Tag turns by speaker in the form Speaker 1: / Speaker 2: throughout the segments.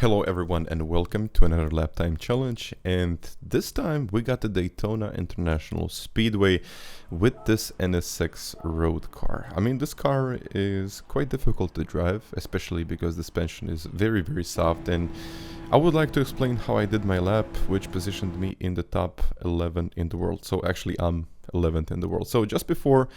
Speaker 1: Hello everyone and welcome to another lap time challenge, and this time we got the Daytona International Speedway with this NSX road car. I mean, this car is quite difficult to drive, especially because the suspension is very soft, and I would like to explain how I did my lap, which positioned me in the top 11 in the world. So actually I'm 11th in the world. So just before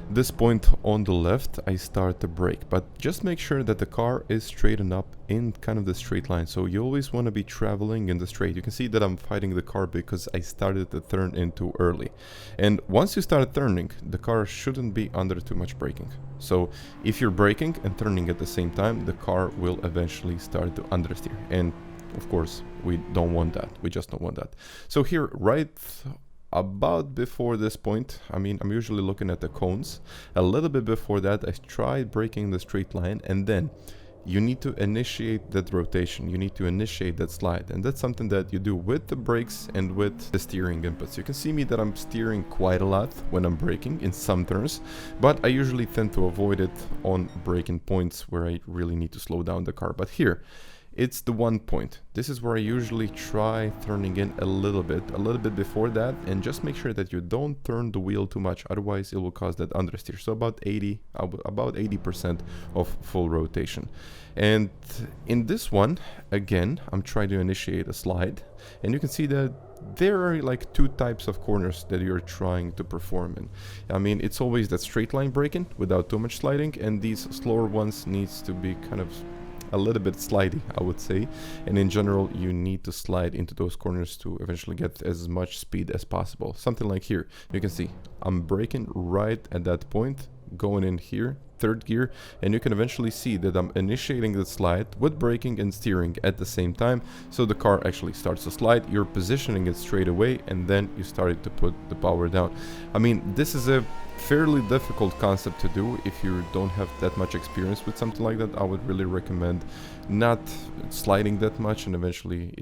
Speaker 1: this point on the left, I start the brake, but just make sure that the car is straightened up in kind of the straight line. So you always want to be traveling in the straight. You can see that I'm fighting the car because I started the turn in too early. And once you start turning, the car shouldn't be under too much braking. So if you're braking and turning at the same time, the car will eventually start to understeer. And of course, we don't want that. We just don't want that. So here, right about before this point, I mean, I'm usually looking at the cones. A little bit before that, I tried braking the straight line, and then you need to initiate that rotation. You need to initiate that slide, and that's something that you do with the brakes and with the steering inputs. You can see me that I'm steering quite a lot when I'm braking in some turns, but I usually tend to avoid it on braking points where I really need to slow down the car. But here, it's the one point. This is where I usually try turning in a little bit before that, and just make sure that you don't turn the wheel too much, otherwise it will cause that understeer. So about 80% of full rotation. And in this one, again, I'm trying to initiate a slide, and you can see that there are like two types of corners that you're trying to perform in. I mean, it's always that straight line braking without too much sliding, and these slower ones needs to be kind of a little bit slidey, I would say. And in general, you need to slide into those corners to eventually get as much speed as possible. Something like here, you can see I'm braking right at that point, going in here, third gear, and you can eventually see that I'm initiating the slide with braking and steering at the same time. So the car actually starts to slide, you're positioning it straight away, and then you started to put the power down. I mean, this is a fairly difficult concept to do. If you don't have that much experience with something like that, I would really recommend not sliding that much, and eventually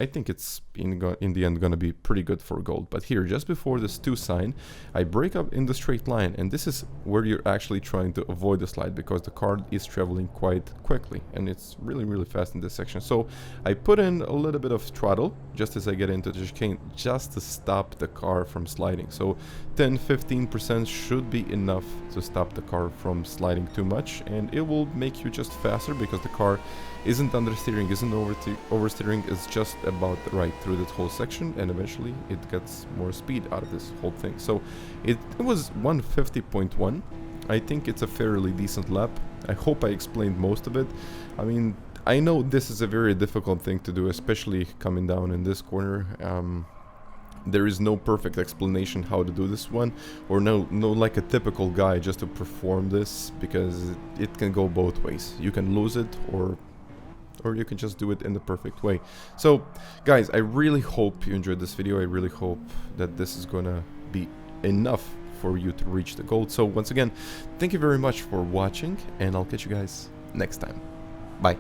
Speaker 1: I think it's in the end gonna be pretty good for gold. But here, just before this 2 sign, I break up in the straight line, and this is where you're actually trying to avoid the slide because the car is traveling quite quickly and it's really fast in this section. So I put in a little bit of throttle just as I get into the chicane, just to stop the car from sliding. So 10-15% should be enough to stop the car from sliding too much, and it will make you just faster because the car isn't understeering, isn't oversteering, it's just about right through this whole section, and eventually it gets more speed out of this whole thing. So it was 150.1. I think it's a fairly decent lap. I hope I explained most of it. I mean, I know this is a very difficult thing to do, especially coming down in this corner. There is no perfect explanation how to do this one, or no like a typical guy just to perform this, because it can go both ways. You can lose it, or you can just do it in the perfect way. So guys, I really hope you enjoyed this video. I really hope that this is gonna be enough for you to reach the goal. So once again, thank you very much for watching, and I'll catch you guys next time. Bye.